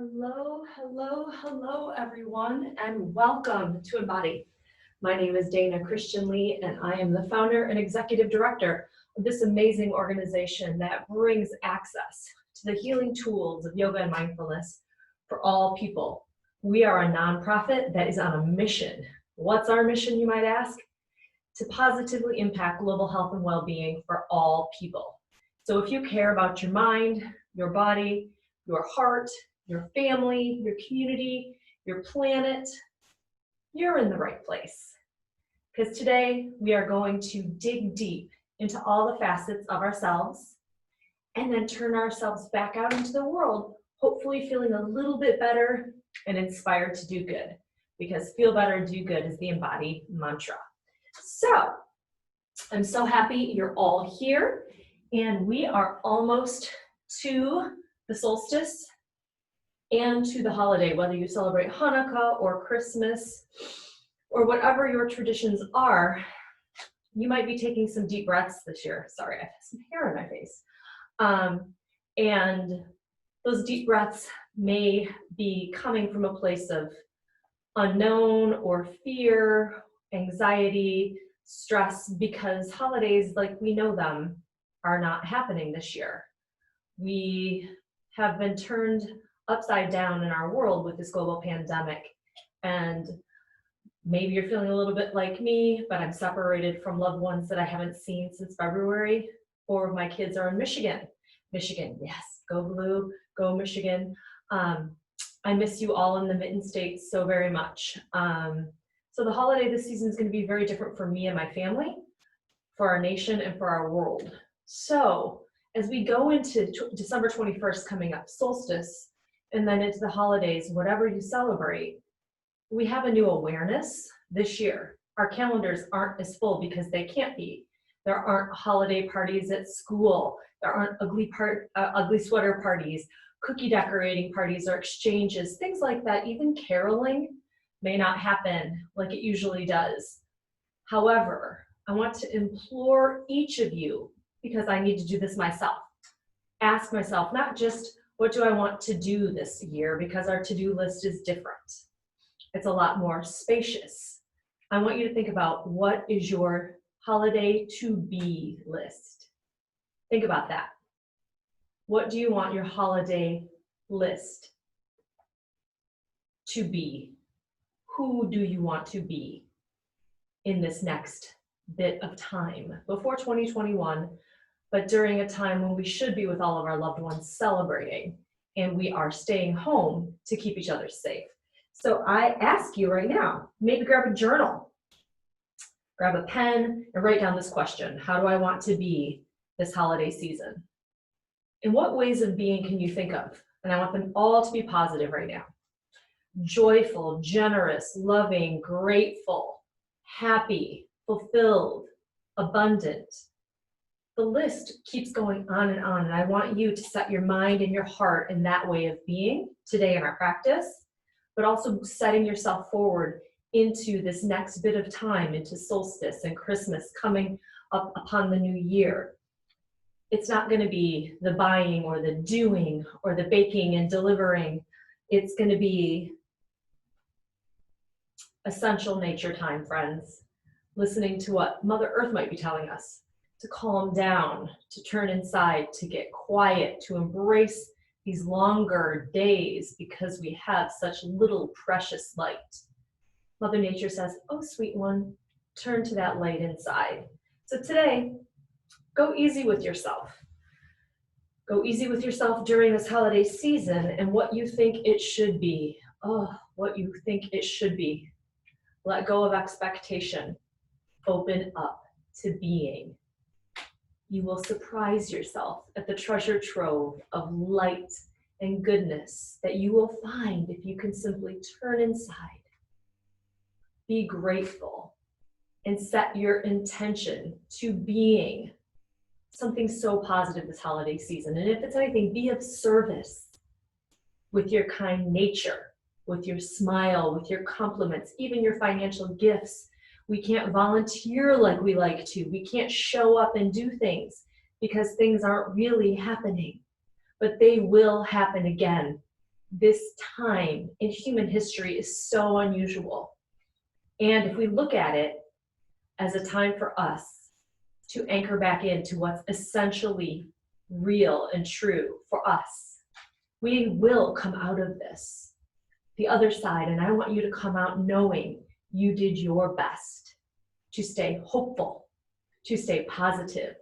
Hello, hello, hello, everyone, and welcome to Embody. My name is Dana Christian Lee, and I am the founder and executive director of this amazing organization that brings access to the healing tools of yoga and mindfulness for all people. We are a nonprofit that is on a mission. What's our mission, you might ask? To positively impact global health and well-being for all people. So if you care about your mind, your body, your heart, your family, your community, your planet, you're in the right place. Because today we are going to dig deep into all the facets of ourselves and then turn ourselves back out into the world, hopefully feeling a little bit better and inspired to do good. Because feel better, do good is the Embody mantra. So, I'm so happy you're all here, and we are almost to the solstice and to the holiday, whether you celebrate Hanukkah or Christmas or whatever your traditions are. You might be taking some deep breaths this year. Sorry, I have some hair in my face. And those deep breaths may be coming from a place of unknown or fear, anxiety, stress, because holidays like we know them are not happening this year. We have been turned upside down in our world with this global pandemic, and maybe you're feeling a little bit like me, but I'm separated from loved ones that I haven't seen since February. 4 of my kids are in Michigan. Michigan, yes, go blue, go Michigan. I miss you all in the Mitten States so very much. So the holiday this season is going to be very different for me and my family, for our nation, and for our world. So as we go into December 21st coming up, solstice, and then into the holidays, whatever you celebrate, we have a new awareness this year. Our calendars aren't as full because they can't be. There aren't holiday parties at school. There aren't ugly sweater parties, cookie decorating parties or exchanges, things like that. Even caroling may not happen like it usually does. However, I want to implore each of you, because I need to do this myself, ask myself, not just what do I want to do this year, because our to-do list is different. It's a lot more spacious. I want you to think about, what is your holiday to-be list? Think about that. What do you want your holiday list to be? Who do you want to be in this next bit of time before 2021, but during a time when we should be with all of our loved ones celebrating, and we are staying home to keep each other safe? So I ask you right now, maybe grab a journal, grab a pen, and write down this question: how do I want to be this holiday season? And what ways of being can you think of? And I want them all to be positive right now. Joyful, generous, loving, grateful, happy, fulfilled, abundant. The list keeps going on, and I want you to set your mind and your heart in that way of being today in our practice, but also setting yourself forward into this next bit of time, into solstice and Christmas coming up upon the new year. It's not going to be the buying or the doing or the baking and delivering. It's going to be essential nature time, friends. Listening to what Mother Earth might be telling us, to calm down, to turn inside, to get quiet, to embrace these longer days because we have such little precious light. Mother Nature says, oh, sweet one, turn to that light inside. So today, go easy with yourself. Go easy with yourself during this holiday season and what you think it should be. Oh, what you think it should be. Let go of expectation. Open up to being. You will surprise yourself at the treasure trove of light and goodness that you will find if you can simply turn inside. Be grateful and set your intention to being something so positive this holiday season. And if it's anything, be of service with your kind nature, with your smile, with your compliments, even your financial gifts. We can't volunteer like we like to. We can't show up and do things because things aren't really happening, but they will happen again this time in human history is so unusual. And if we look at it as a time for us to anchor back into what's essentially real and true for us, we will come out of this, the other side. And I want you to come out knowing you did your best to stay hopeful, to stay positive.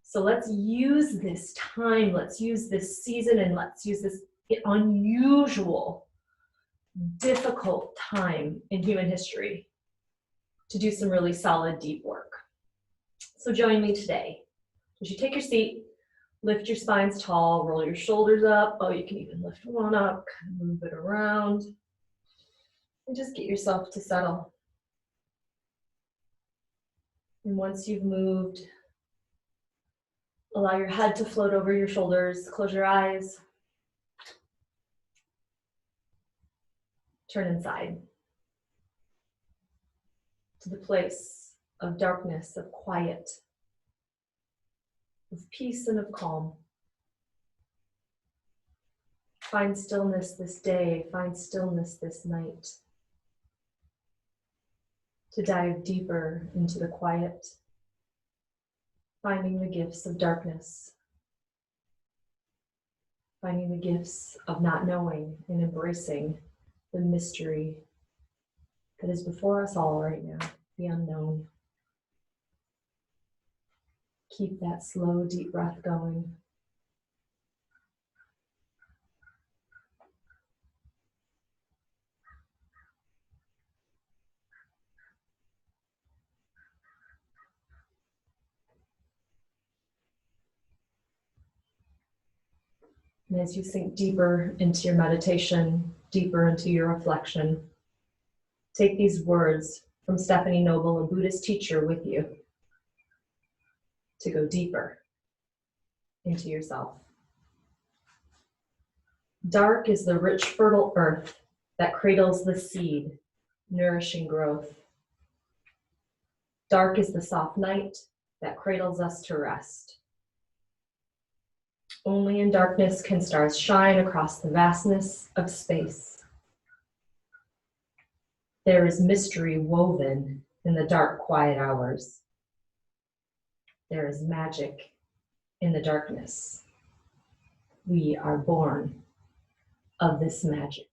So let's use this time, let's use this season, and let's use this unusual, difficult time in human history to do some really solid, deep work. So join me today. As you take your seat, lift your spines tall, roll your shoulders up. Oh, you can even lift one up, kind of move it around, and just get yourself to settle. And once you've moved, allow your head to float over your shoulders. Close your eyes. Turn inside to the place of darkness, of quiet, of peace and of calm. Find stillness this day, find stillness this night. To dive deeper into the quiet, finding the gifts of darkness, finding the gifts of not knowing and embracing the mystery that is before us all right now, the unknown. Keep that slow, deep breath going. And as you sink deeper into your meditation, deeper into your reflection, take these words from Stephanie Noble, a Buddhist teacher, with you to go deeper into yourself. Dark is the rich, fertile earth that cradles the seed, nourishing growth. Dark is the soft night that cradles us to rest. Only in darkness can stars shine across the vastness of space. There is mystery woven in the dark, quiet hours. There is magic in the darkness. We are born of this magic.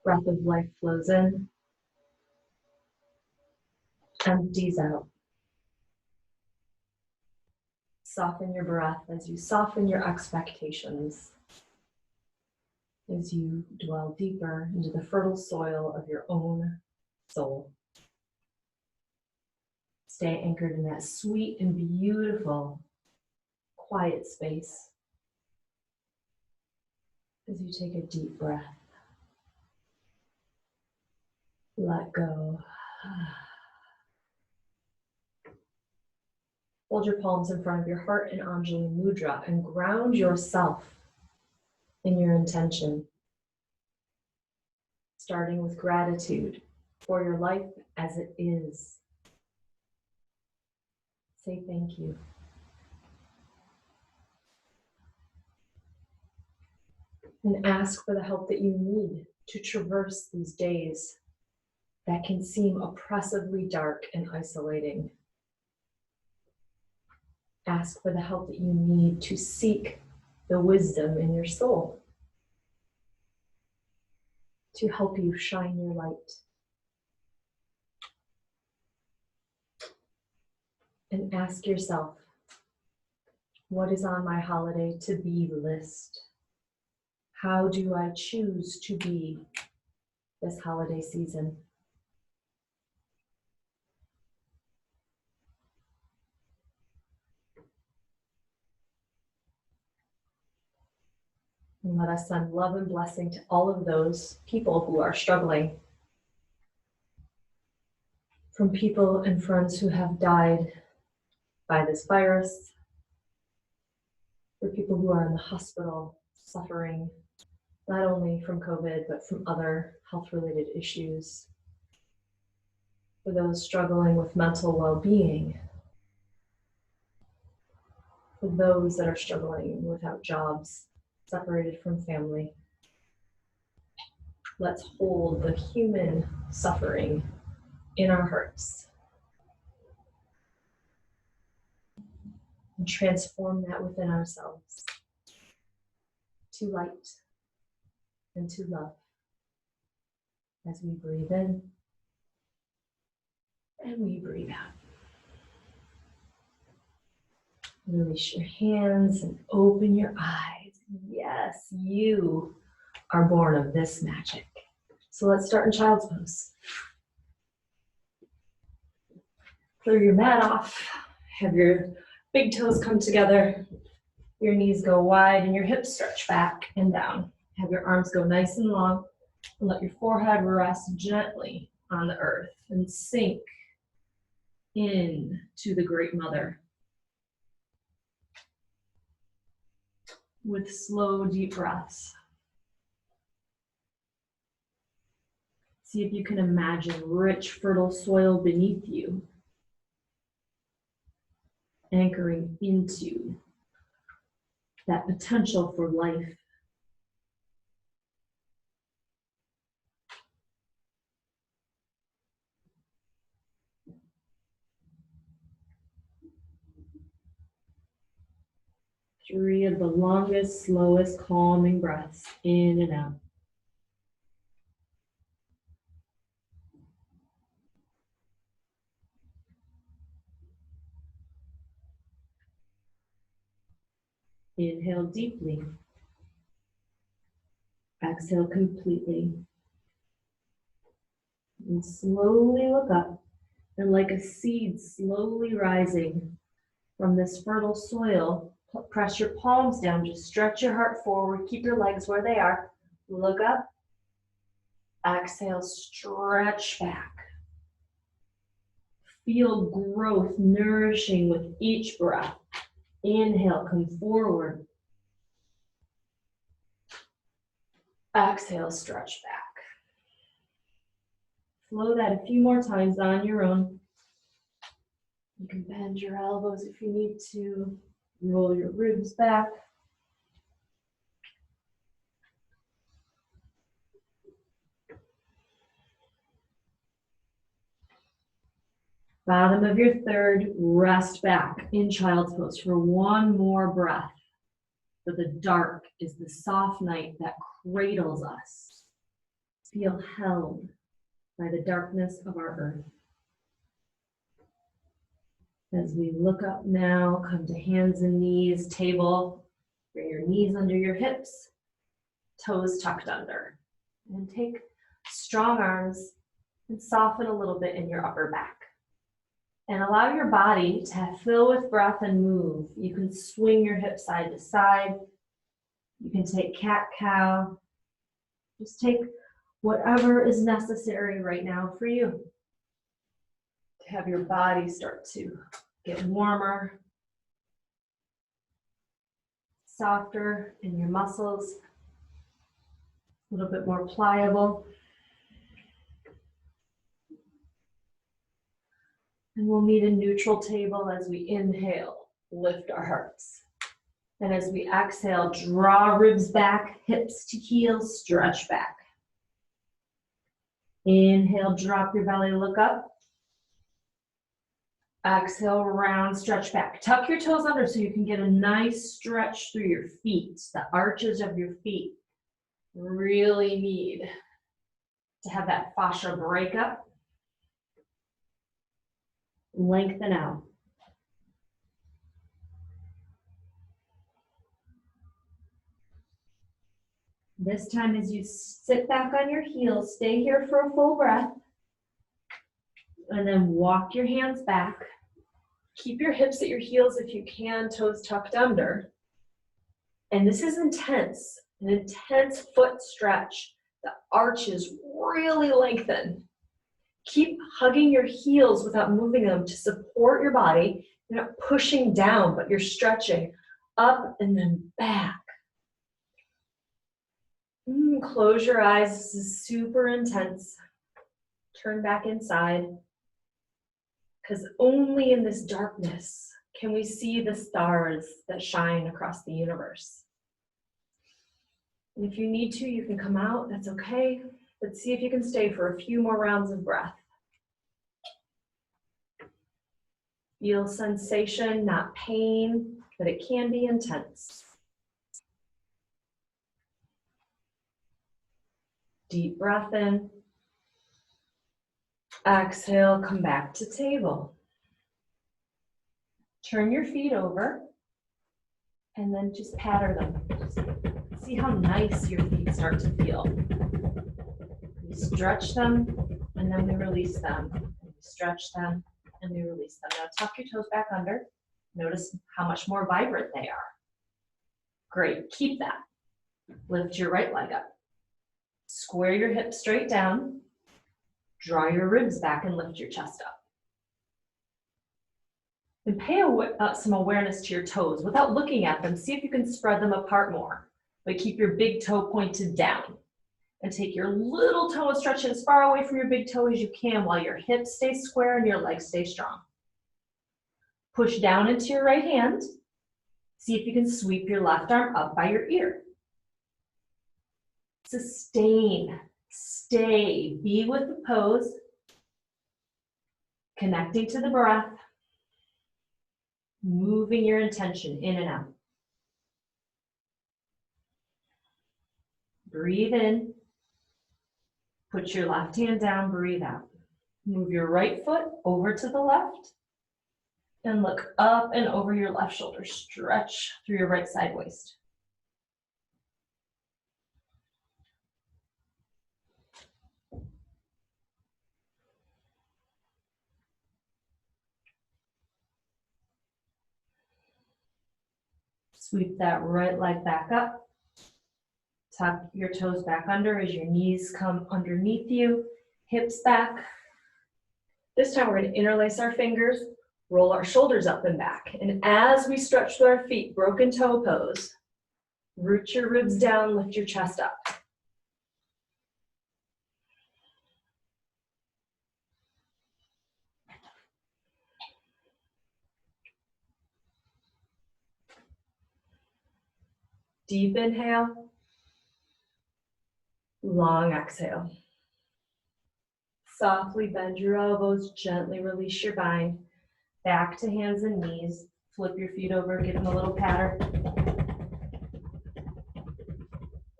Breath of life flows in, empties out. Soften your breath as you soften your expectations, as you dwell deeper into the fertile soil of your own soul. Stay anchored in that sweet and beautiful, quiet space as you take a deep breath. Let go. Hold your palms in front of your heart in Anjali Mudra and ground yourself in your intention, starting with gratitude for your life as it is. Say thank you. And ask for the help that you need to traverse these days that can seem oppressively dark and isolating. Ask for the help that you need to seek the wisdom in your soul to help you shine your light. And ask yourself, what is on my holiday to be list? How do I choose to be this holiday season? And let us send love and blessing to all of those people who are struggling. From people and friends who have died by this virus, for people who are in the hospital suffering, not only from COVID, but from other health-related issues, for those struggling with mental well-being, for those that are struggling without jobs, separated from family. Let's hold the human suffering in our hearts and transform that within ourselves to light and to love as we breathe in and we breathe out. Release your hands and open your eyes. Yes, you are born of this magic. So let's start in child's pose. Clear your mat off. Have your big toes come together. Your knees go wide and your hips stretch back and down. Have your arms go nice and long. And let your forehead rest gently on the earth and sink in to the Great Mother. With slow, deep breaths. See if you can imagine rich, fertile soil beneath you, anchoring into that potential for life. Three of the longest, slowest, calming breaths in and out. Inhale deeply. Exhale completely. And slowly look up, and like a seed slowly rising from this fertile soil, press your palms down, just stretch your heart forward, keep your legs where they are. Look up. Exhale, stretch back. Feel growth nourishing with each breath. Inhale, come forward. Exhale, stretch back. Flow that a few more times on your own. You can bend your elbows if you need to. Roll your ribs back. Bottom of your third, rest back in child's pose for one more breath. For the dark is the soft night that cradles us. Feel held by the darkness of our earth. As we look up now, come to hands and knees, table. Bring your knees under your hips, toes tucked under. And take strong arms and soften a little bit in your upper back. And allow your body to fill with breath and move. You can swing your hips side to side. You can take cat-cow. Just take whatever is necessary right now for you to have your body start to get warmer, softer in your muscles, a little bit more pliable. And we'll meet a neutral table as we inhale, lift our hearts. And as we exhale, draw ribs back, hips to heels, stretch back. Inhale, drop your belly, look up. Exhale, round, stretch back. Tuck your toes under so you can get a nice stretch through your feet. The arches of your feet really need to have that fascia break up. Lengthen out. This time as you sit back on your heels, stay here for a full breath. And then walk your hands back. Keep your hips at your heels if you can, toes tucked under. And this is intense, an intense foot stretch. The arches really lengthen. Keep hugging your heels without moving them to support your body. You're not pushing down, but you're stretching up and then back. Close your eyes. This is super intense. Turn back inside. Because only in this darkness can we see the stars that shine across the universe. And if you need to, you can come out. That's okay. But see if you can stay for a few more rounds of breath. Feel sensation, not pain, but it can be intense. Deep breath in. Exhale, come back to table. Turn your feet over and then just patter them. Just see how nice your feet start to feel. We stretch them and then we release them. We stretch them and we release them. Now tuck your toes back under. Notice how much more vibrant they are. Great, keep that. Lift your right leg up. Square your hips straight down. Draw your ribs back and lift your chest up. And pay some awareness to your toes. Without looking at them, see if you can spread them apart more. But keep your big toe pointed down. And take your little toe and stretch it as far away from your big toe as you can while your hips stay square and your legs stay strong. Push down into your right hand. See if you can sweep your left arm up by your ear. Sustain. Stay. Be with the pose. Connecting to the breath. Moving your intention in and out. Breathe in. Put your left hand down, breathe out. Move your right foot over to the left. And look up and over your left shoulder. Stretch through your right side waist. Sweep that right leg back up. Tuck your toes back under as your knees come underneath you. Hips back. This time we're going to interlace our fingers, roll our shoulders up and back. And as we stretch through our feet, broken toe pose, root your ribs down, lift your chest up. Deep inhale. Long exhale. Softly bend your elbows, gently release your bind. Back to hands and knees. Flip your feet over, give them a little patter.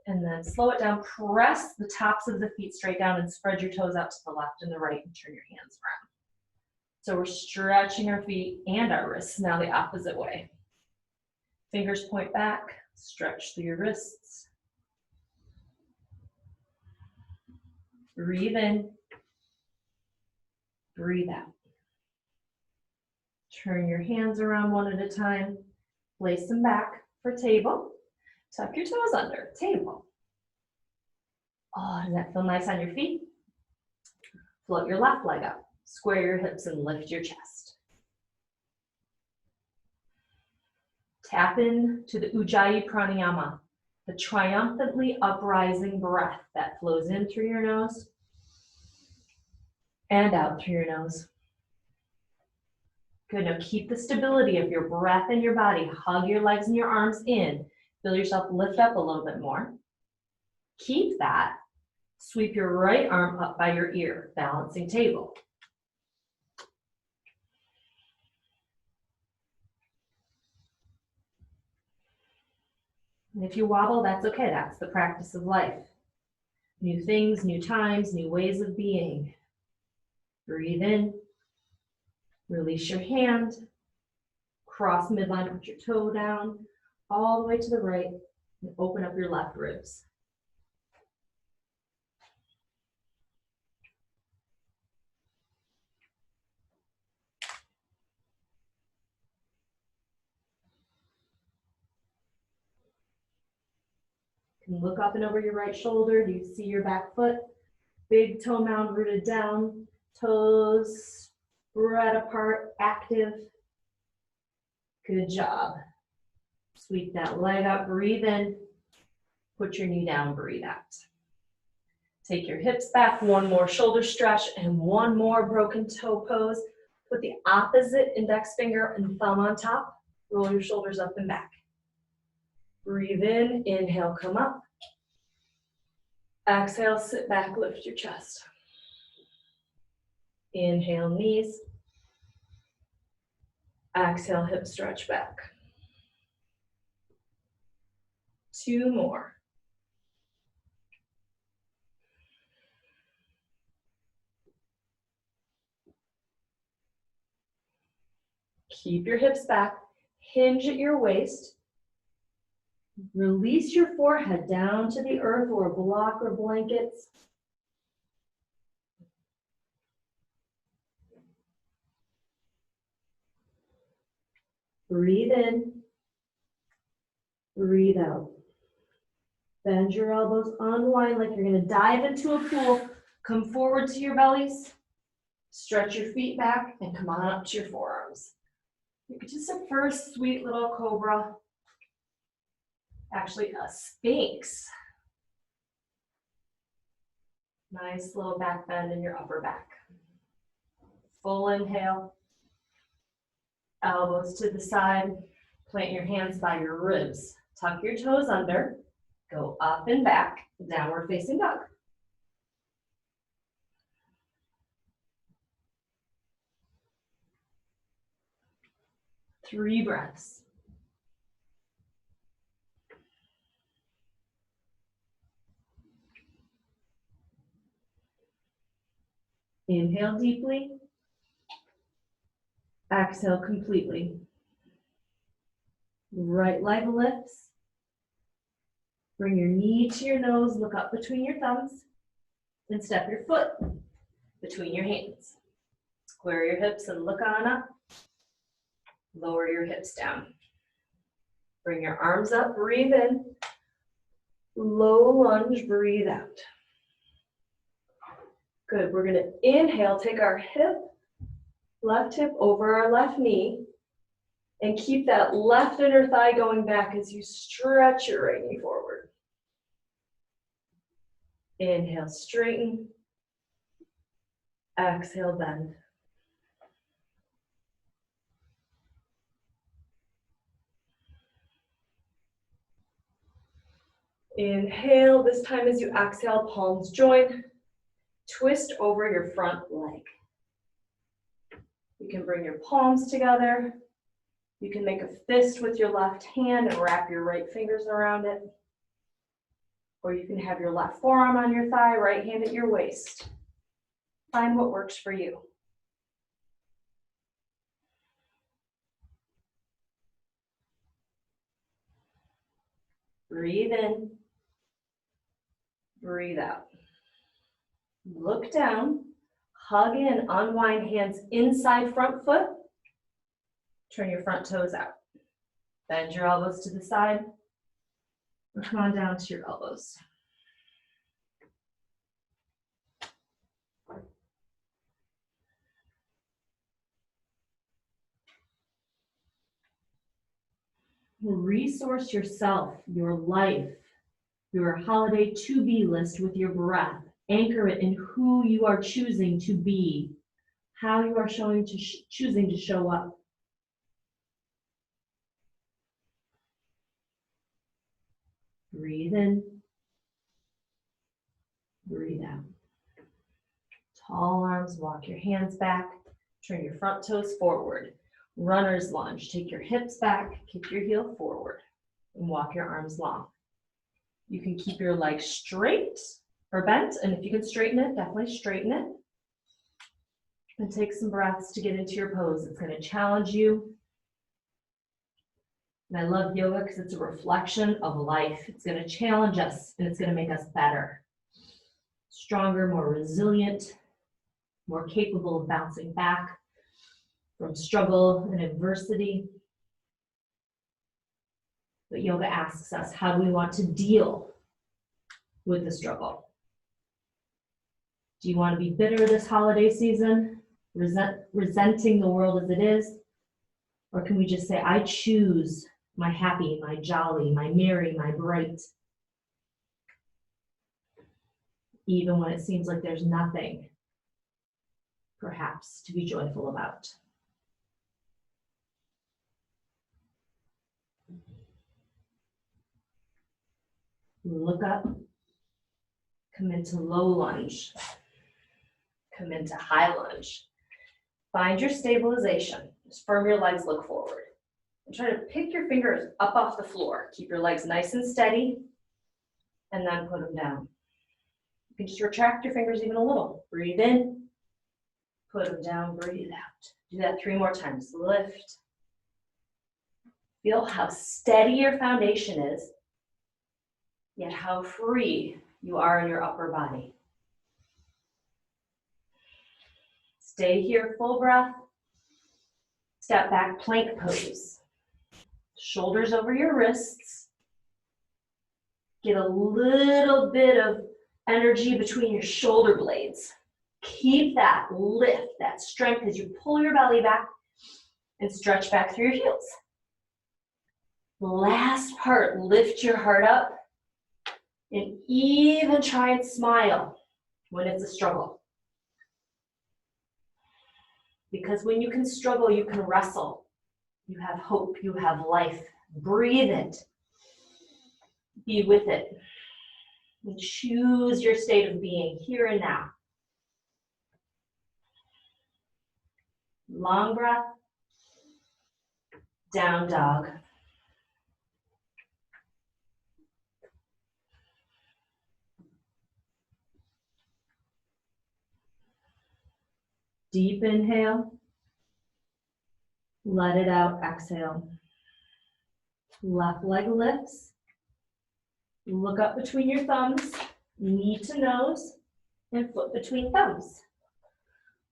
And then slow it down. Press the tops of the feet straight down and spread your toes out to the left and the right and turn your hands around. So we're stretching our feet and our wrists now the opposite way. Fingers point back, stretch through your wrists. Breathe in, breathe out. Turn your hands around one at a time. Place them back for table. Tuck your toes under, table. Oh, does that feel nice on your feet? Float your left leg up. Square your hips and lift your chest. Tap in to the Ujjayi Pranayama, the triumphantly uprising breath that flows in through your nose and out through your nose. Good, now keep the stability of your breath in your body. Hug your legs and your arms in. Feel yourself lift up a little bit more. Keep that. Sweep your right arm up by your ear, balancing table. And if you wobble, that's okay. That's the practice of life. New things, new times, new ways of being. Breathe in. Release your hand. Cross midline, put your toe down, all the way to the right, and open up your left ribs. You can look up and over your right shoulder. Do you see your back foot? Big toe mound rooted down, toes spread apart, active. Good job. Sweep that leg up, breathe in. Put your knee down, breathe out. Take your hips back, one more shoulder stretch and one more broken toe pose. Put the opposite index finger and thumb on top. Roll your shoulders up and back. Breathe in, inhale, come up. Exhale, sit back, lift your chest. Inhale, knees. Exhale, hip stretch back. 2 more. Keep your hips back, hinge at your waist. Release your forehead down to the earth or a block or blankets. Breathe in, breathe out. Bend your elbows, unwind like you're gonna dive into a pool. Come forward to your bellies. Stretch your feet back and come on up to your forearms. You could just a first sweet little cobra. Actually, a sphinx. Nice little back bend in your upper back. Full inhale. Elbows to the side. Plant your hands by your ribs. Tuck your toes under. Go up and back. Downward facing dog. Three breaths. Inhale deeply. Exhale completely. Right leg lifts. Bring your knee to your nose, look up between your thumbs, and step your foot between your hands. Square your hips and look on up. Lower your hips down. Bring your arms up, breathe in. Low lunge, breathe out. Good, we're gonna inhale, take our hip, left hip over our left knee, and keep that left inner thigh going back as you stretch your right knee forward. Inhale, straighten. Exhale, bend. Inhale, this time as you exhale, palms join. Twist over your front leg. You can bring your palms together. You can make a fist with your left hand and wrap your right fingers around it. Or you can have your left forearm on your thigh, right hand at your waist. Find what works for you. Breathe in. Breathe out. Look down. Hug in, unwind hands inside front foot. Turn your front toes out. Bend your elbows to the side. Or come on down to your elbows. Resource yourself, your life, your holiday to-be list with your breath. Anchor it in who you are choosing to be, how you are choosing to show up. Breathe in, breathe out. Tall arms, walk your hands back, turn your front toes forward. Runner's lunge, take your hips back, kick your heel forward, and walk your arms long. You can keep your legs straight, or bent. And if you can straighten it, definitely straighten it. And take some breaths to get into your pose. It's going to challenge you. And I love yoga because it's a reflection of life. It's going to challenge us and it's going to make us better, stronger, more resilient, more capable of bouncing back from struggle and adversity. But yoga asks us, how do we want to deal with the struggle? Do you want to be bitter this holiday season, resenting the world as it is? Or can we just say, I choose my happy, my jolly, my merry, my bright, even when it seems like there's nothing, perhaps, to be joyful about. Look up, come into low lunge, come into high lunge. Find your stabilization. Just firm your legs, look forward. And try to pick your fingers up off the floor. Keep your legs nice and steady, and then put them down. You can just retract your fingers even a little. Breathe in, put them down, breathe out. Do that 3 more times. Lift. Feel how steady your foundation is, yet how free you are in your upper body. Stay here, full breath. Step back, plank pose. Shoulders over your wrists. Get a little bit of energy between your shoulder blades. Keep that lift, that strength as you pull your belly back and stretch back through your heels. Last part, lift your heart up and even try and smile when it's a struggle. Because when you can struggle, you can wrestle. You have hope, you have life. Breathe it. Be with it. And choose your state of being here and now. Long breath. Down dog. Deep inhale. Let it out, exhale. Left leg lifts. Look up between your thumbs, knee to nose, and foot between thumbs.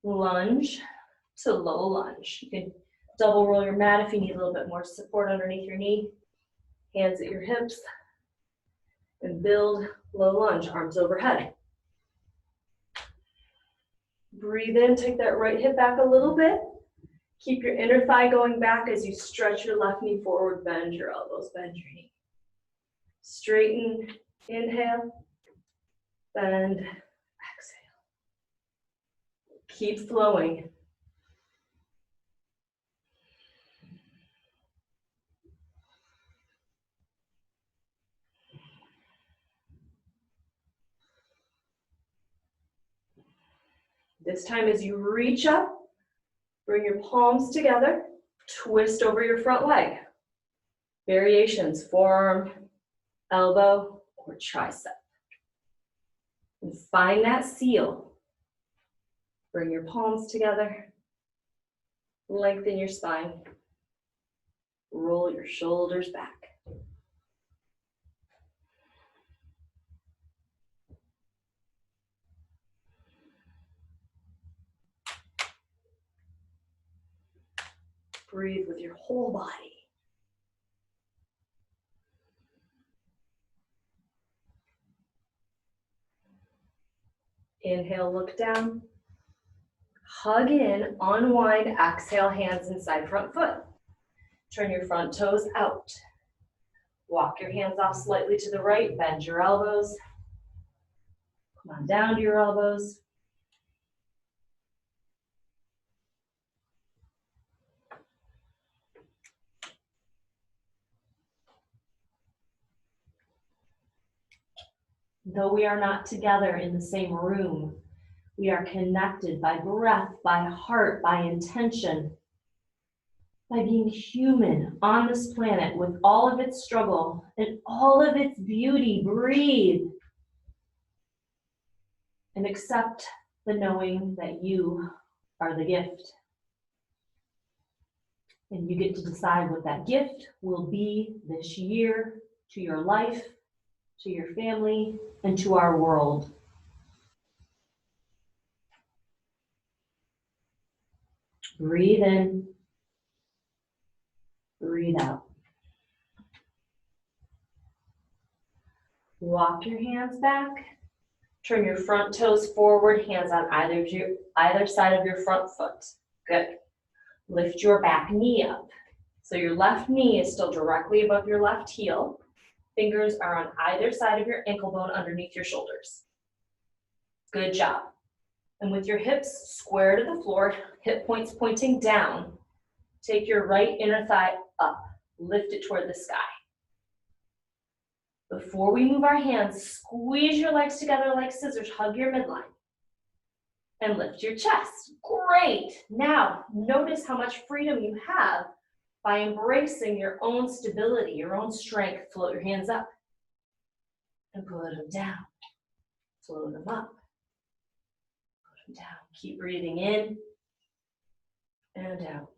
Lunge to low lunge. You can double roll your mat if you need a little bit more support underneath your knee. Hands at your hips. And build low lunge, arms overhead. Breathe in, take that right hip back a little bit. Keep your inner thigh going back as you stretch your left knee forward, bend your elbows, bend your knee. Straighten, inhale, bend, exhale. Keep flowing. This time as you reach up, bring your palms together, twist over your front leg. Variations, forearm, elbow, or tricep. And find that seal. Bring your palms together, lengthen your spine, roll your shoulders back. Breathe with your whole body. Inhale, look down. Hug in, unwind, exhale, hands inside front foot. Turn your front toes out. Walk your hands off slightly to the right, bend your elbows. Come on down to your elbows. Though we are not together in the same room, we are connected by breath, by heart, by intention, by being human on this planet with all of its struggle and all of its beauty. Breathe. and accept the knowing that you are the gift. And you get to decide what that gift will be this year to your life, to your family, and to our world. Breathe in, breathe out. Walk your hands back. Turn your front toes forward, hands on either side of your front foot. Good. Lift your back knee up. So your left knee is still directly above your left heel. Fingers are on either side of your ankle bone underneath your shoulders. Good job. And with your hips square to the floor, hip points pointing down, take your right inner thigh up. Lift it toward the sky. Before we move our hands, squeeze your legs together like scissors, hug your midline, and lift your chest. Great. Now, notice how much freedom you have by embracing your own stability, your own strength. Float your hands up and put them down. Float them up, put them down. Keep breathing in and out.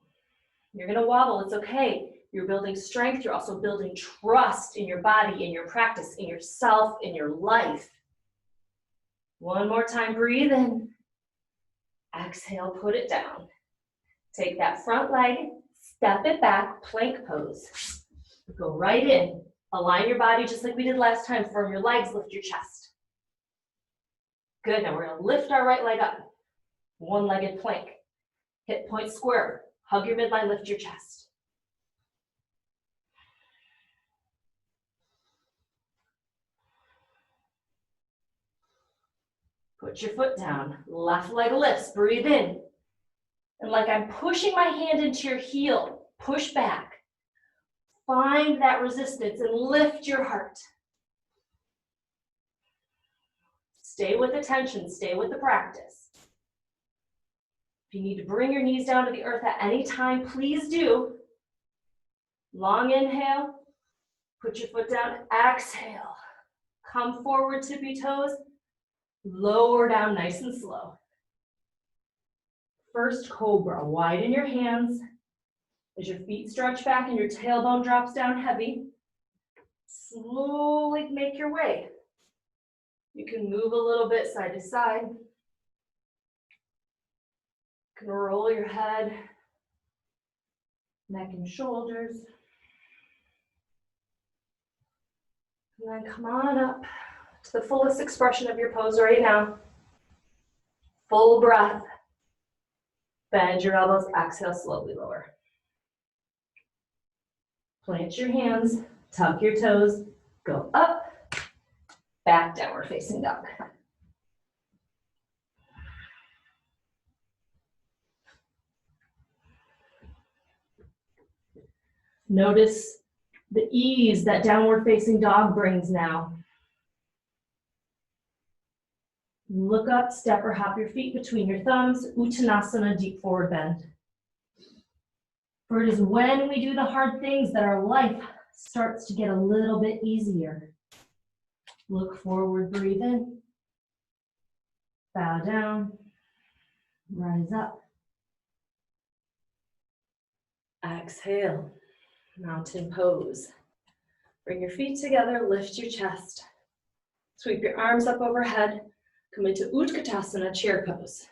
You're gonna wobble, it's okay. You're building strength, you're also building trust in your body, in your practice, in yourself, in your life. One more time, breathe in. Exhale, put it down. Take that front leg, step it back, plank pose. Go right in. Align your body just like we did last time. Firm your legs, lift your chest. Good, now we're gonna lift our right leg up. One-legged plank. Hip point square. Hug your midline, lift your chest. Put your foot down, left leg lifts, breathe in. And like I'm pushing my hand into your heel, push back. Find that resistance and lift your heart. Stay with the tension, stay with the practice. If you need to bring your knees down to the earth at any time, please do. Long inhale, put your foot down, exhale. Come forward, tippy toes. Lower down nice and slow. First cobra, widen your hands. As your feet stretch back and your tailbone drops down heavy, slowly make your way. You can move a little bit side to side. You can roll your head, neck and shoulders. And then come on up to the fullest expression of your pose right now. Full breath. Bend your elbows, exhale, slowly lower. Plant your hands, tuck your toes, go up, back, downward facing dog. Notice the ease that downward facing dog brings now. Look up, step or hop your feet between your thumbs, Uttanasana, deep forward bend. For it is when we do the hard things that our life starts to get a little bit easier. Look forward, breathe in. Bow down, rise up. Exhale, mountain pose. Bring your feet together, lift your chest. Sweep your arms up overhead. Come into Utkatasana, chair pose.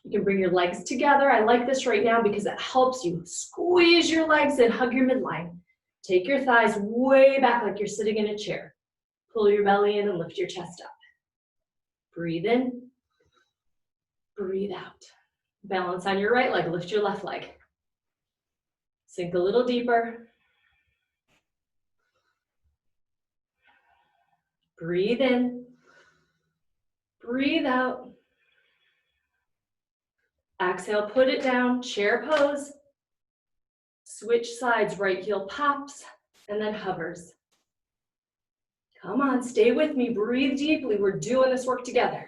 You can bring your legs together. I like this right now because it helps you. Squeeze your legs in, hug your midline. Take your thighs way back like you're sitting in a chair. Pull your belly in and lift your chest up. Breathe in, breathe out. Balance on your right leg, lift your left leg. Sink a little deeper. Breathe in. Breathe out. Exhale, put it down, chair pose. Switch sides, right heel pops and then hovers. Come on, stay with me, breathe deeply. We're doing this work together.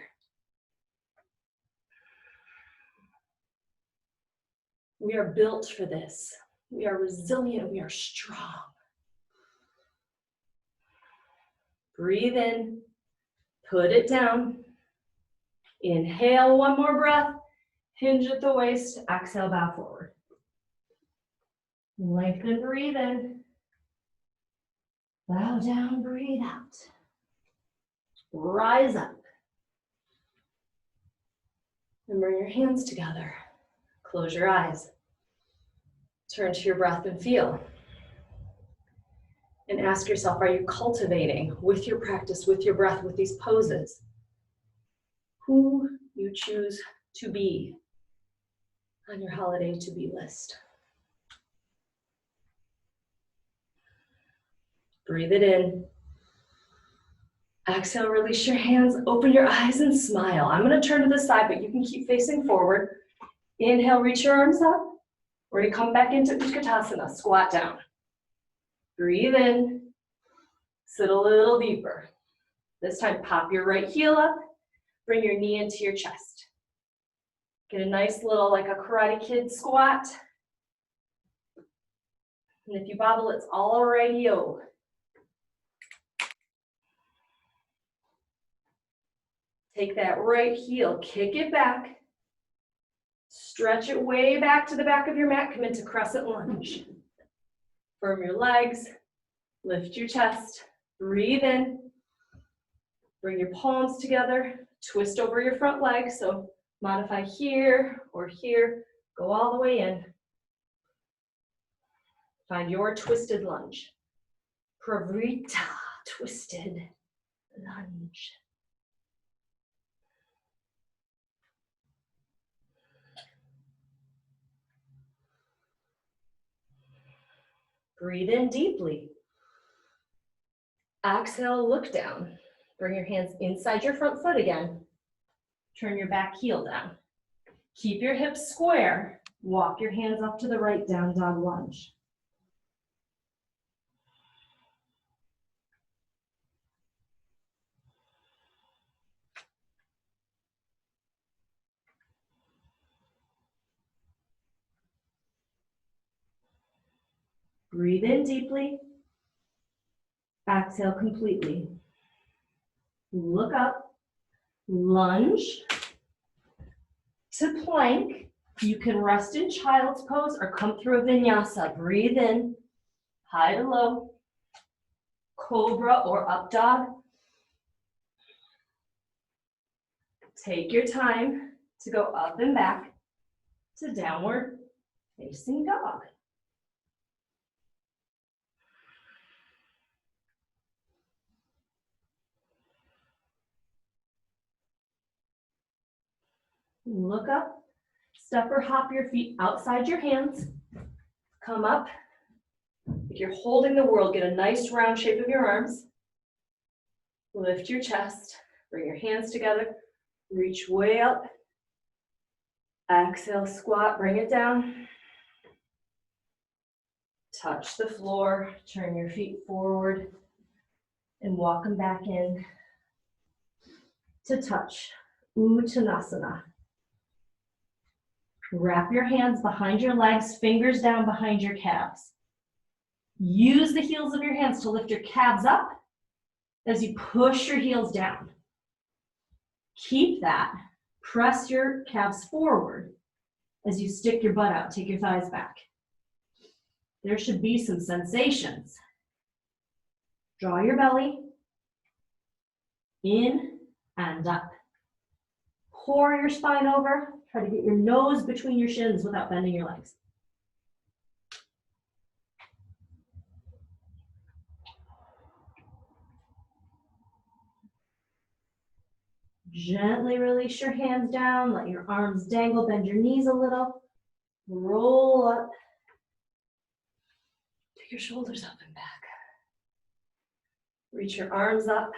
We are built for this. We are resilient, we are strong. Breathe in, put it down. Inhale, one more breath. Hinge at the waist. Exhale, bow forward. Lengthen, breathe in. Bow down, breathe out. Rise up. And bring your hands together. Close your eyes. Turn to your breath and feel. And ask yourself, are you cultivating with your practice, with your breath, with these poses, who you choose to be on your holiday to be list? Breathe it in. Exhale, release your hands, open your eyes and smile. I'm gonna turn to the side, but you can keep facing forward. Inhale, reach your arms up. We're gonna come back into Utkatasana, squat down. Breathe in, sit a little deeper. This time, pop your right heel up, bring your knee into your chest. Get a nice little, like a Karate Kid squat. And if you bobble, it's all righty-o. Take that right heel, kick it back. Stretch it way back to the back of your mat, come into crescent lunge. Firm your legs, lift your chest, breathe in. Bring your palms together, twist over your front leg, so modify here or here, go all the way in. Find your twisted lunge. Pravrita, twisted lunge. Breathe in deeply. Exhale, look down. Bring your hands inside your front foot again. Turn your back heel down. Keep your hips square. Walk your hands up to the right, down dog lunge. Breathe in deeply. Exhale completely. Look up. Lunge to plank. You can rest in child's pose or come through a vinyasa. Breathe in, high to low, cobra or up dog. Take your time to go up and back to downward facing dog. Look up, step or hop your feet outside your hands. Come up. If you're holding the world, get a nice round shape of your arms. Lift your chest, bring your hands together, reach way up. Exhale, squat, bring it down. Touch the floor, turn your feet forward and walk them back in to touch. Uttanasana. Wrap your hands behind your legs, fingers down behind your calves. Use the heels of your hands to lift your calves up as you push your heels down. Keep that. Press your calves forward as you stick your butt out. Take your thighs back. There should be some sensations. Draw your belly in and up. Pour your spine over. Try to get your nose between your shins without bending your legs. Gently release your hands down. Let your arms dangle. Bend your knees a little. Roll up. Take your shoulders up and back. Reach your arms up.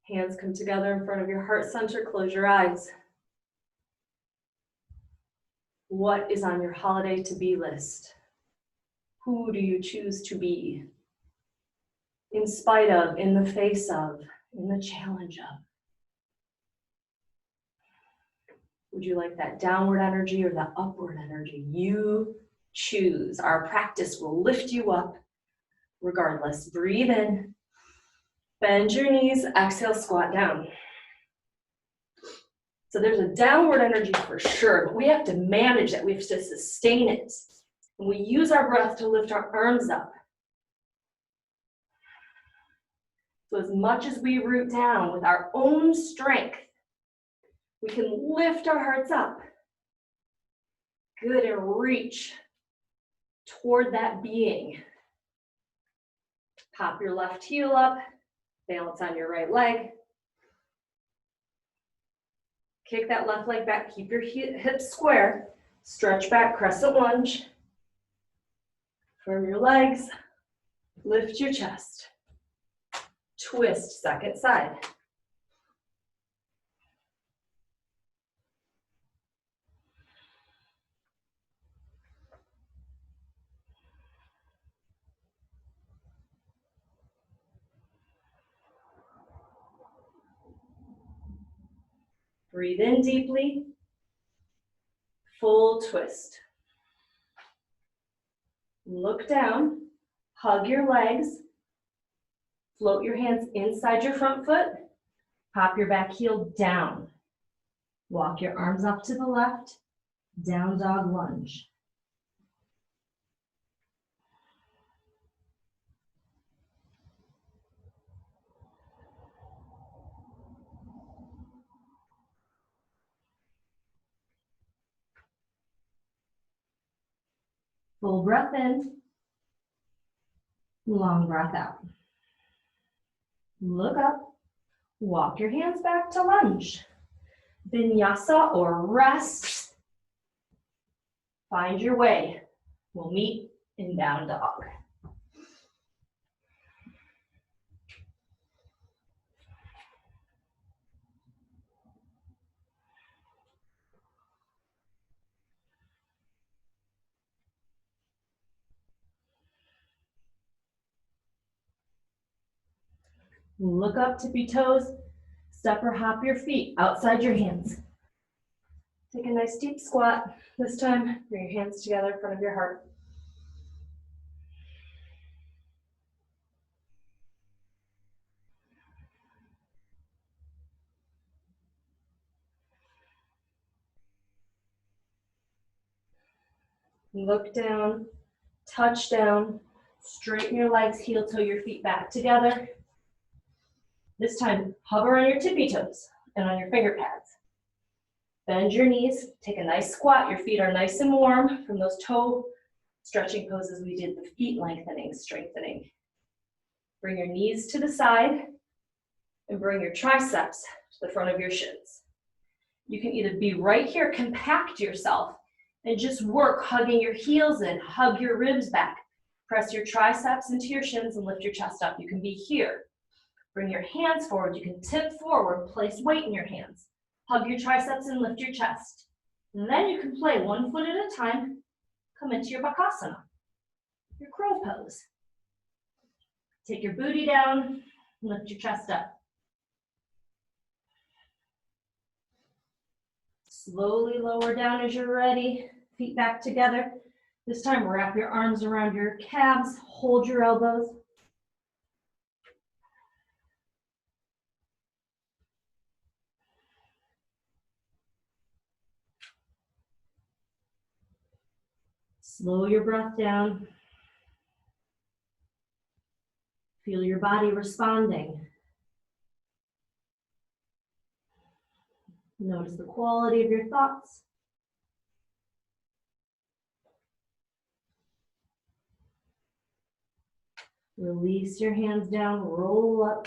Hands come together in front of your heart center. Close your eyes. What is on your holiday to be list? Who do you choose to be? In spite of, in the face of, in the challenge of. Would you like that downward energy or that upward energy? You choose. Our practice will lift you up regardless. Breathe in, bend your knees, exhale, squat down. So there's a downward energy for sure, but we have to manage that. We have to sustain it. And we use our breath to lift our arms up. So as much as we root down with our own strength, we can lift our hearts up. Good, and reach toward that being. Pop your left heel up, balance on your right leg. Kick that left leg back, keep your hips square. Stretch back, crescent lunge. Firm your legs, lift your chest. Twist, second side. Breathe in deeply, full twist. Look down, hug your legs, float your hands inside your front foot, pop your back heel down. Walk your arms up to the left, down dog lunge. Full breath in, long breath out. Look up, walk your hands back to lunge. Vinyasa or rest. Find your way. We'll meet in down dog. Look up, tippy toes. Step or hop your feet outside your hands. Take a nice deep squat. This time, bring your hands together in front of your heart. Look down, touch down, straighten your legs, heel toe your feet back together. This time, hover on your tippy toes and on your finger pads. Bend your knees, take a nice squat. Your feet are nice and warm from those toe stretching poses we did, the feet lengthening, strengthening. Bring your knees to the side and bring your triceps to the front of your shins. You can either be right here, compact yourself, and just work hugging your heels in, hug your ribs back. Press your triceps into your shins and lift your chest up. You can be here. Bring your hands forward. You can tip forward, place weight in your hands. Hug your triceps and lift your chest. And then you can play one foot at a time. Come into your Bakasana, your crow pose. Take your booty down, lift your chest up. Slowly lower down as you're ready. Feet back together. This time, wrap your arms around your calves. Hold your elbows. Slow your breath down. Feel your body responding. Notice the quality of your thoughts. Release your hands down, roll up.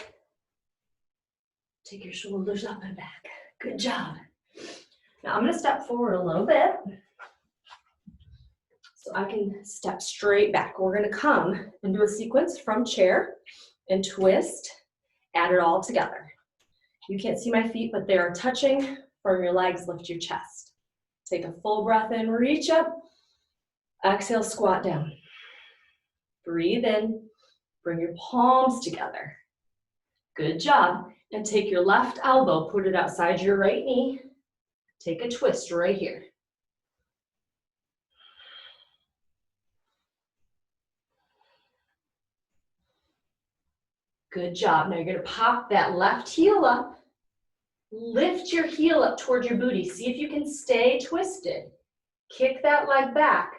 Take your shoulders up and back. Good job. Now I'm going to step forward a little bit so I can step straight back. We're going to come and do a sequence from chair and twist, add it all together. You can't see my feet, but they are touching. Firm your legs, lift your chest. Take a full breath in, reach up. Exhale, squat down. Breathe in, bring your palms together. Good job. And take your left elbow, put it outside your right knee. Take a twist right here. Good job. Now you're going to pop that left heel up Lift your heel up towards your booty. See if you can stay twisted. Kick that leg back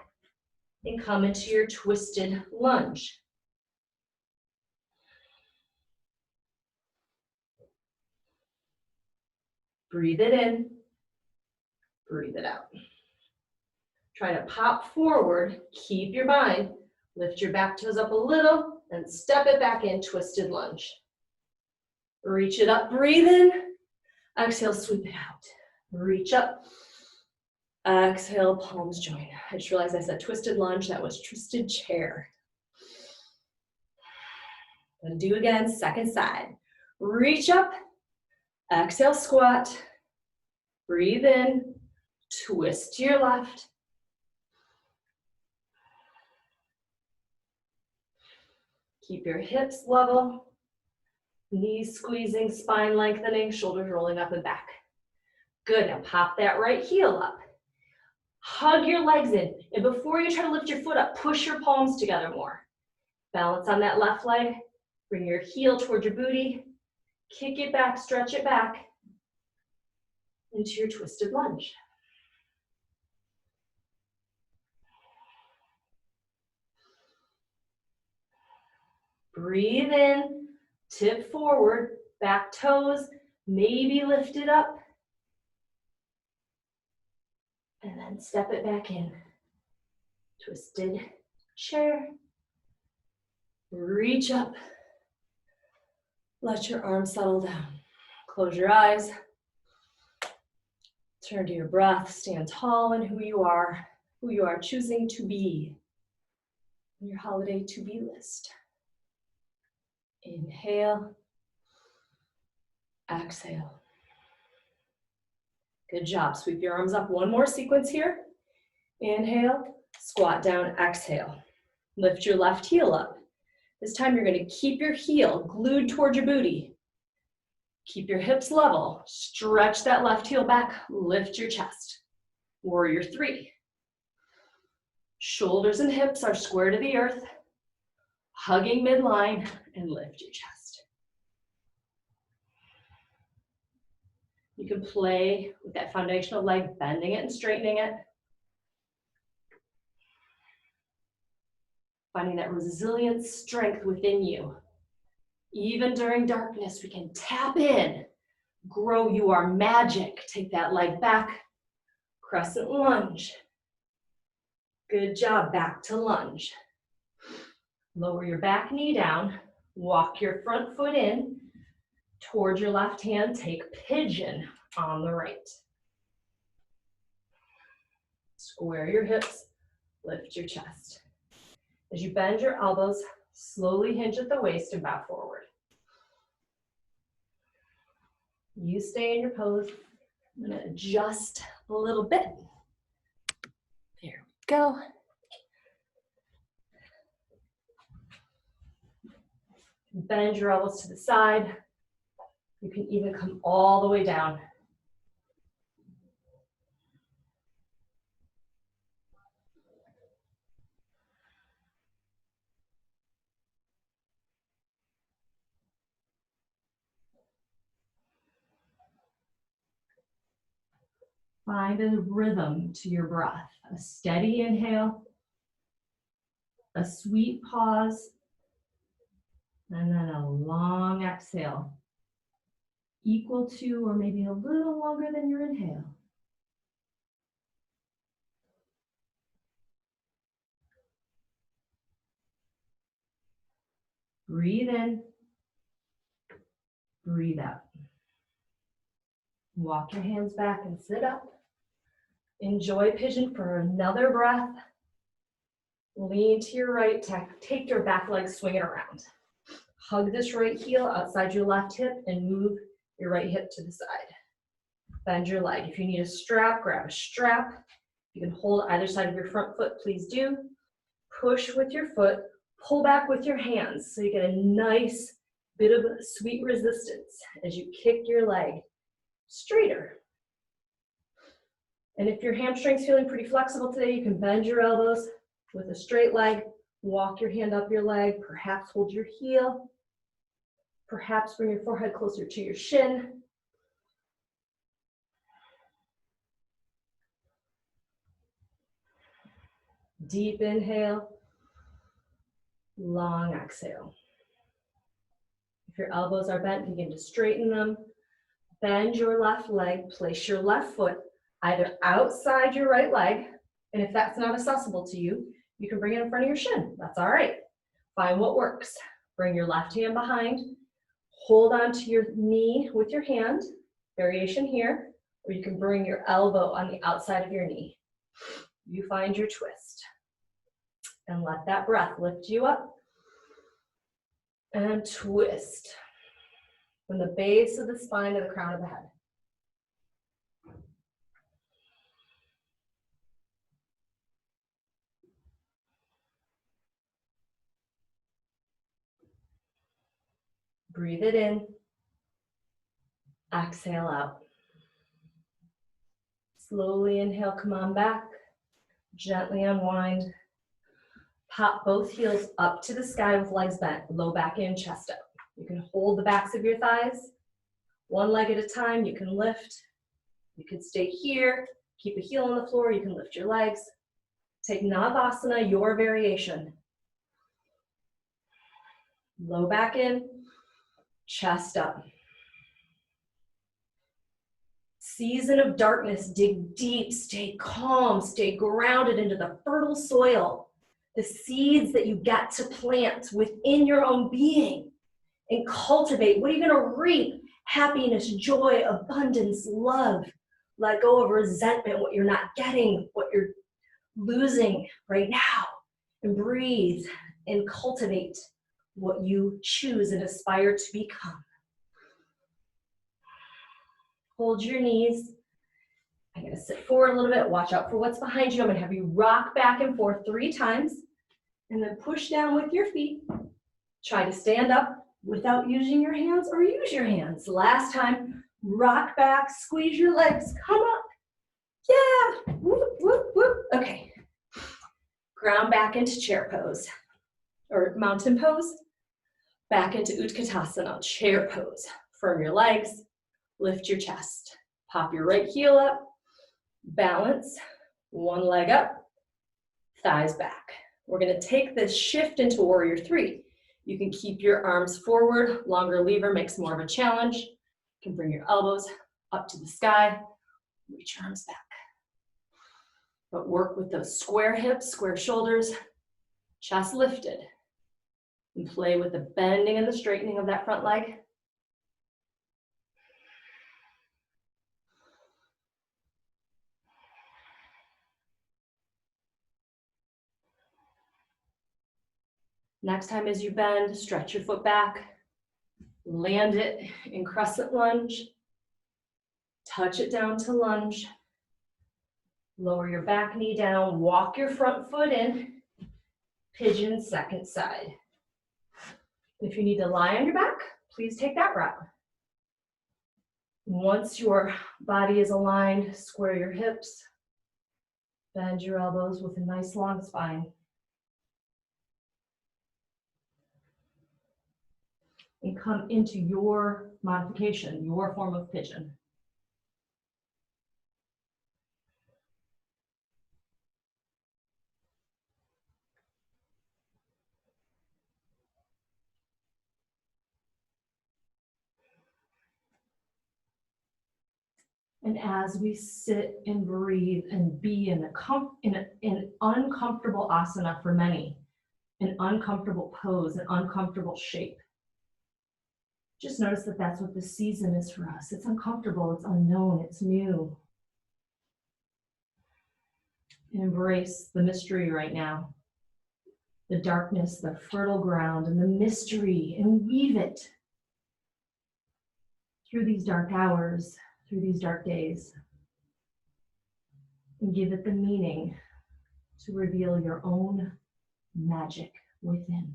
and come into your twisted lunge. Breathe it in, breathe it out. Try to pop forward, keep your bind, lift your back toes up a little, and step it back in, twisted lunge. Reach it up, breathe in, exhale, sweep it out. Reach up, exhale, palms join. I just realized I said twisted lunge, that was twisted chair. And do again, second side. Reach up, exhale, squat, breathe in, twist to your left. Keep your hips level, knees squeezing, spine lengthening, shoulders rolling up and back. Good, now pop that right heel up. Hug your legs in, and before you try to lift your foot up, push your palms together more. Balance on that left leg, bring your heel toward your booty, kick it back, stretch it back into your twisted lunge. Breathe in, tip forward, back toes, maybe lift it up. And then step it back in. Twisted chair. Reach up. Let your arms settle down. Close your eyes. Turn to your breath. Stand tall in who you are choosing to be in your holiday to-be list. Inhale. Exhale. Good job. Sweep your arms up. One more sequence here. Inhale, squat down, exhale. Lift your left heel up. This time you're going to keep your heel glued towards your booty. Keep your hips level. Stretch that left heel back. Lift your chest. Warrior three. Shoulders and hips are square to the earth. Hugging midline and lift your chest. You can play with that foundational leg, bending it and straightening it. Finding that resilient strength within you. Even during darkness, we can tap in, grow. You are magic. Take that leg back, crescent lunge. Good job, back to lunge. Lower your back knee down, walk your front foot in, towards your left hand, take pigeon on the right. Square your hips, lift your chest. As you bend your elbows, slowly hinge at the waist and bow forward. You stay in your pose. I'm going to adjust a little bit. There we go. Bend your elbows to the side. You can even come all the way down. Find a rhythm to your breath. A steady inhale, a sweet pause, and then a long exhale. Equal to or maybe a little longer than your inhale. Breathe in, breathe out. Walk your hands back and sit up. Enjoy pigeon for another breath. Lean to your right, take your back leg, swing it around. Hug this right heel outside your left hip and move your right hip to the side. Bend your leg. If you need a strap, grab a strap. You can hold either side of your front foot, please do. Push with your foot, pull back with your hands so you get a nice bit of sweet resistance as you kick your leg straighter. And if your hamstring's feeling pretty flexible today, you can bend your elbows with a straight leg, walk your hand up your leg, perhaps hold your heel, perhaps bring your forehead closer to your shin. Deep inhale, long exhale. If your elbows are bent, begin to straighten them. Bend your left leg, place your left foot either outside your right leg, and if that's not accessible to you, you can bring it in front of your shin. That's all right. Find what works. Bring your left hand behind, hold onto your knee with your hand, variation here, or you can bring your elbow on the outside of your knee. You find your twist. And let that breath lift you up. And twist. From the base of the spine to the crown of the head. Breathe it in. Exhale out. Slowly inhale, come on back. Gently unwind. Pop both heels up to the sky with legs bent. Low back in, chest up. You can hold the backs of your thighs. One leg at a time, you can lift. You can stay here, keep a heel on the floor, you can lift your legs. Take Navasana, your variation. Low back in, chest up. Season of darkness, dig deep, stay calm, stay grounded into the fertile soil, the seeds that you get to plant within your own being and cultivate. What are you going to reap? Happiness, joy, abundance, love. Let go of resentment, what you're not getting, what you're losing right now, and breathe and cultivate what you choose and aspire to become. Hold your knees. I'm going to sit forward a little bit. Watch out for what's behind you. I'm going to have you rock back and forth 3 times and then push down with your feet. Try to stand up without using your hands or use your hands. Last time, rock back, squeeze your legs, come up. Yeah, whoop, whoop, whoop. Okay. Ground back into chair pose or mountain pose. Back into Utkatasana, chair pose. Firm your legs. Lift your chest. Pop your right heel up. Balance. One leg up. Thighs back. We're going to take this shift into Warrior 3. You can keep your arms forward. Longer lever makes more of a challenge. You can bring your elbows up to the sky. Reach your arms back. But work with those square hips, square shoulders, chest lifted. And play with the bending and the straightening of that front leg. Next time as you bend, stretch your foot back, land it in crescent lunge, touch it down to lunge, lower your back knee down, walk your front foot in, pigeon second side. If you need to lie on your back, please take that route. Once your body is aligned, square your hips, bend your elbows with a nice long spine. And come into your modification, your form of pigeon. And as we sit and breathe and be in an uncomfortable asana for many, an uncomfortable pose, an uncomfortable shape, just notice that that's what this season is for us. It's uncomfortable, it's unknown, it's new. And embrace the mystery right now. The darkness, the fertile ground, and the mystery, and weave it through these dark hours, through these dark days. And give it the meaning to reveal your own magic within.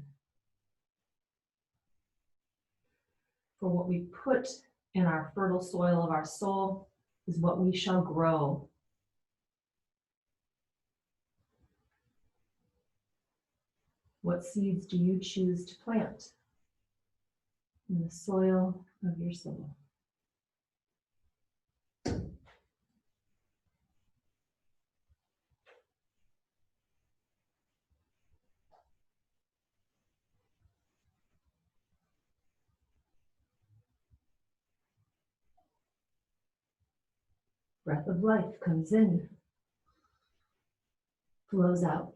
For what we put in our fertile soil of our soul is what we shall grow. What seeds do you choose to plant in the soil of your soul? Breath of life comes in, flows out.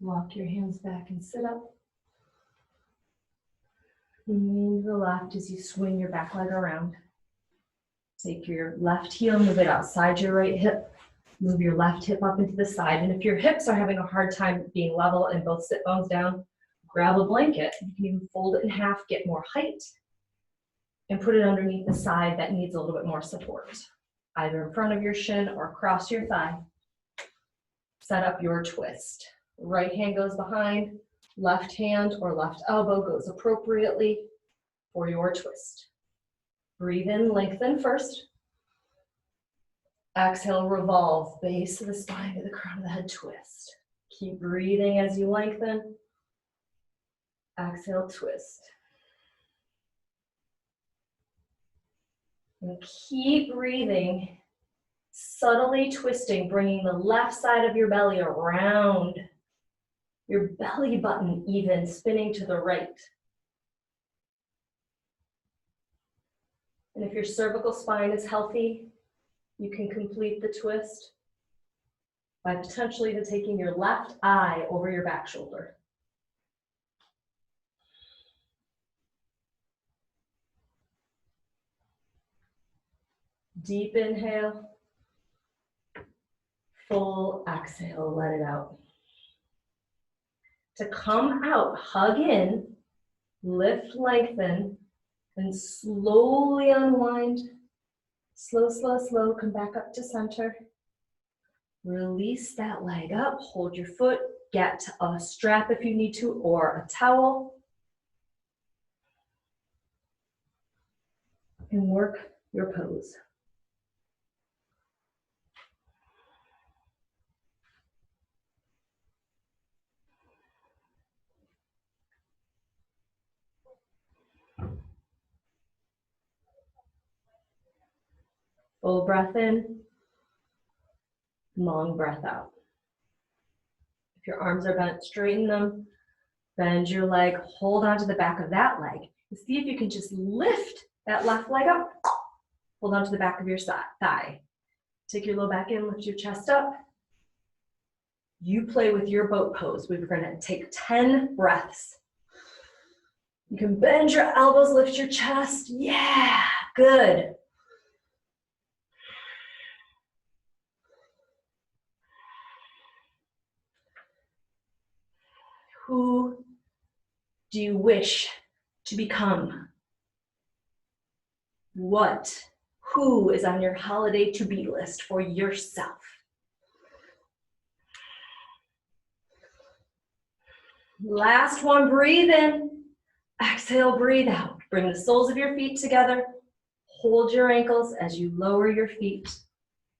Walk your hands back and sit up. Lean to the left as you swing your back leg around. Take your left heel, move it outside your right hip. Move your left hip up into the side. And if your hips are having a hard time being level and both sit bones down, grab a blanket. You can even fold it in half, get more height, and put it underneath the side that needs a little bit more support. Either in front of your shin or across your thigh. Set up your twist. Right hand goes behind, left hand or left elbow goes appropriately for your twist. Breathe in, lengthen first. Exhale, revolve, base of the spine to the crown of the head, twist. Keep breathing as you lengthen. Exhale, twist. And keep breathing, subtly twisting, bringing the left side of your belly around. Your belly button even spinning to the right. And if your cervical spine is healthy, you can complete the twist by potentially even taking your left eye over your back shoulder. Deep inhale, full exhale, let it out. To come out, hug in, lift, lengthen, and slowly unwind. Slow, slow, slow, come back up to center. Release that leg up, hold your foot, get a strap if you need to, or a towel. And work your pose. Full breath in, long breath out. If your arms are bent, straighten them, bend your leg, hold onto the back of that leg, and see if you can just lift that left leg up. Hold onto the back of your thigh. Take your low back in, lift your chest up. You play with your boat pose. We're gonna take 10 breaths. You can bend your elbows, lift your chest. Yeah, good. Who do you wish to become? Who is on your holiday to-be list for yourself? Last one, breathe in. Exhale, breathe out. Bring the soles of your feet together. Hold your ankles as you lower your feet.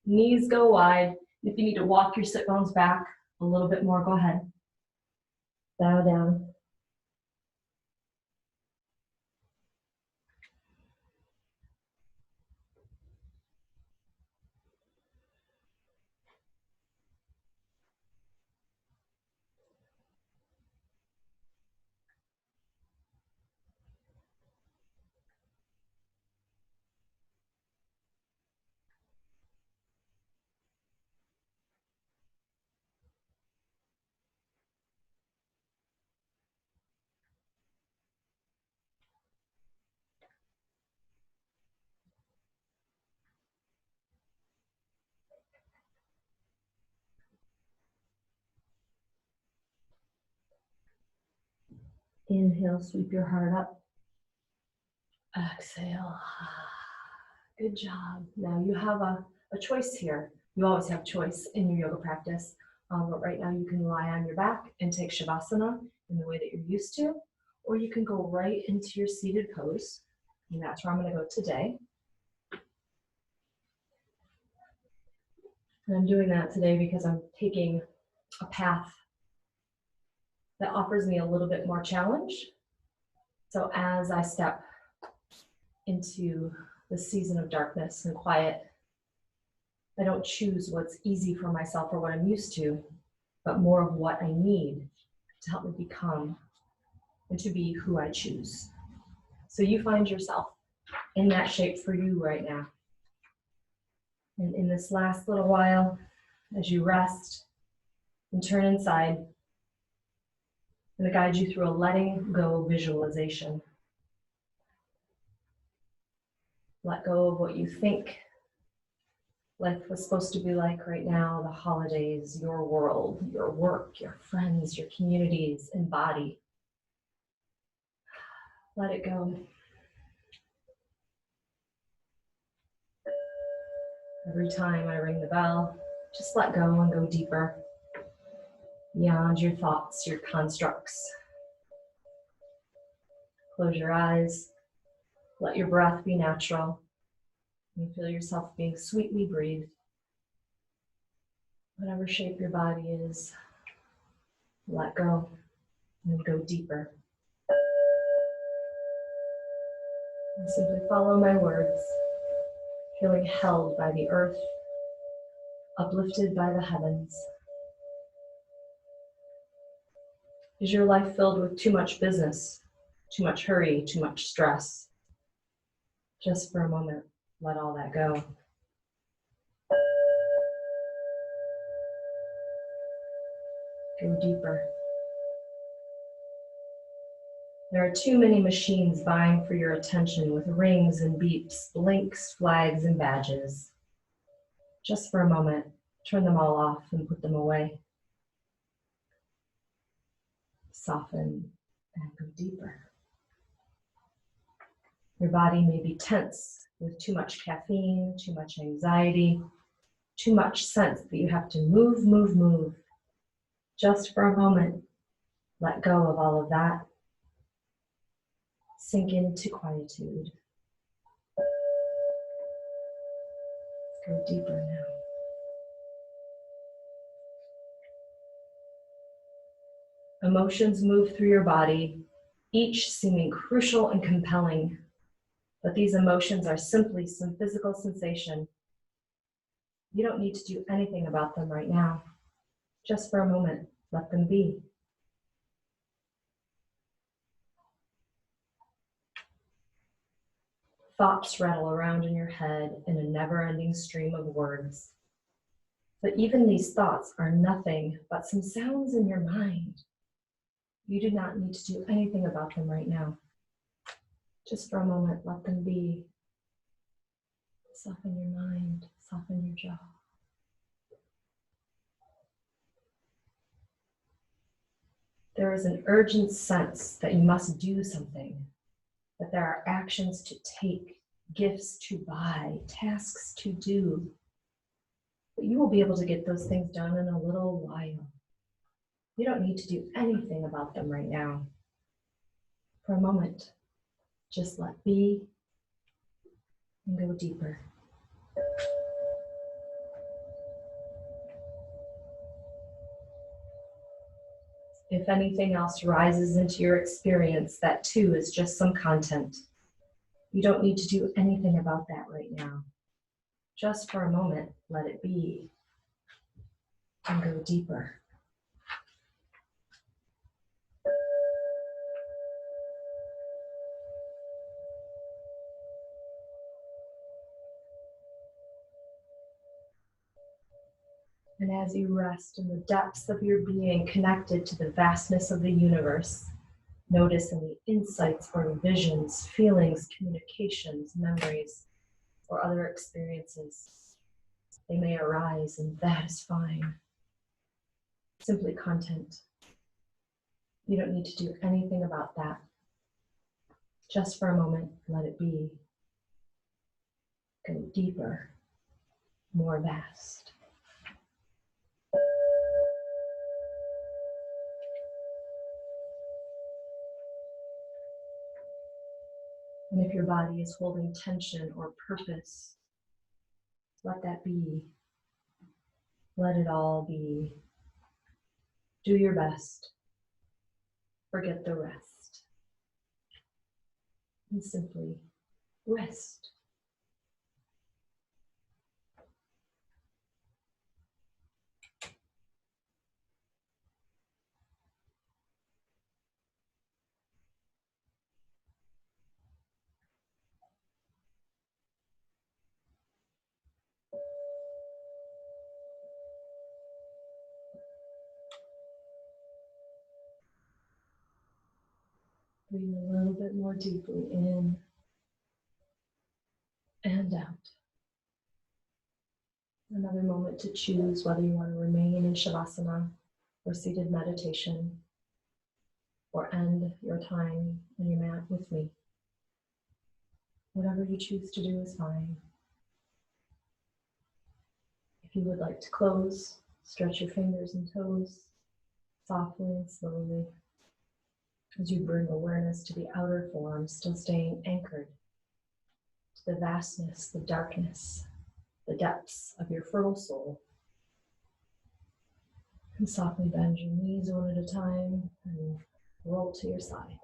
Knees go wide. If you need to walk your sit bones back a little bit more, go ahead. Bow down. Inhale, sweep your heart up. Exhale. Good job. Now you have a choice here. You always have choice in your yoga practice, but right now you can lie on your back and take Shavasana in the way that you're used to, or you can go right into your seated pose, and that's where I'm going to go today. And I'm doing that today because I'm taking a path that offers me a little bit more challenge. So as I step into the season of darkness and quiet, I don't choose what's easy for myself or what I'm used to, but more of what I need to help me become and to be who I choose. So you find yourself in that shape for you right now. And in this last little while, as you rest and turn inside, I'm going to guide you through a letting go visualization. Let go of what you think life was supposed to be like right now, the holidays, your world, your work, your friends, your communities. Embody. Let it go. Every time I ring the bell, just let go and go deeper, beyond your thoughts, your constructs. Close your eyes. Let your breath be natural. You feel yourself being sweetly breathed. Whatever shape your body is, let go and go deeper. And simply follow my words, feeling held by the earth, uplifted by the heavens. Is your life filled with too much business, too much hurry, too much stress? Just for a moment, let all that go. Go deeper. There are too many machines vying for your attention with rings and beeps, blinks, flags, and badges. Just for a moment, turn them all off and put them away. Soften and go deeper. Your body may be tense with too much caffeine, too much anxiety, too much sense that you have to move, move, move. Just for a moment, let go of all of that. Sink into quietude. Go deeper now. Emotions move through your body, each seeming crucial and compelling. But these emotions are simply some physical sensation. You don't need to do anything about them right now. Just for a moment, let them be. Thoughts rattle around in your head in a never-ending stream of words. But even these thoughts are nothing but some sounds in your mind. You do not need to do anything about them right now. Just for a moment, let them be. Soften your mind, soften your jaw. There is an urgent sense that you must do something, that there are actions to take, gifts to buy, tasks to do. But you will be able to get those things done in a little while. You don't need to do anything about them right now. For a moment, just let be and go deeper. If anything else rises into your experience, that too is just some content. You don't need to do anything about that right now. Just for a moment, let it be and go deeper. And as you rest in the depths of your being, connected to the vastness of the universe, notice any insights or visions, feelings, communications, memories, or other experiences. They may arise, and that is fine. Simply content. You don't need to do anything about that. Just for a moment, let it be. Go deeper, more vast. And if your body is holding tension or purpose, let that be. Let it all be. Do your best. Forget the rest. And simply rest. Breathe a little bit more deeply in and out. Another moment to choose whether you want to remain in Shavasana or seated meditation, or end your time on your mat with me. Whatever you choose to do is fine. If you would like to close, stretch your fingers and toes softly and slowly as you bring awareness to the outer form, still staying anchored to the vastness, the darkness, the depths of your fertile soul. And softly bend your knees one at a time and roll to your side.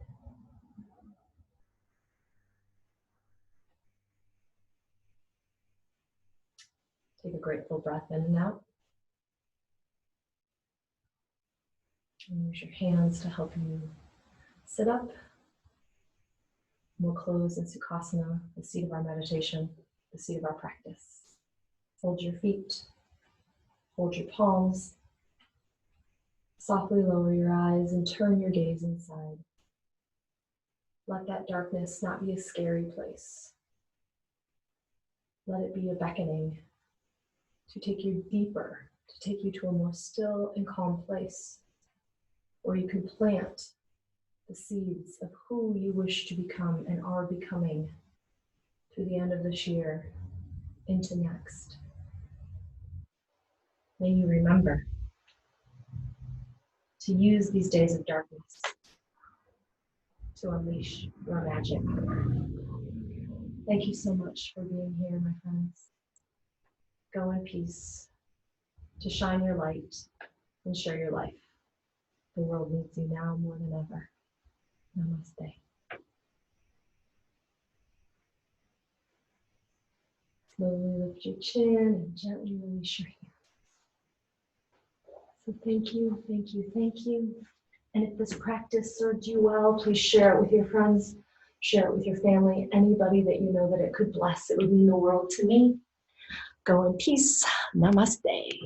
Take a grateful breath in and out. And use your hands to help you sit up. We'll close in Sukhasana, the seat of our meditation, the seat of our practice. Hold your feet, hold your palms. Softly lower your eyes and turn your gaze inside. Let that darkness not be a scary place. Let it be a beckoning to take you deeper, to take you to a more still and calm place where you can plant the seeds of who you wish to become and are becoming through the end of this year into next. May you remember to use these days of darkness to unleash your magic. Thank you so much for being here, my friends. Go in peace to shine your light and share your life. The world needs you now more than ever. Namaste. Slowly lift your chin and gently release your hands. So thank you, thank you, thank you. And if this practice served you well, please share it with your friends, share it with your family, anybody that you know that it could bless. It would mean the world to me. Go in peace. Namaste.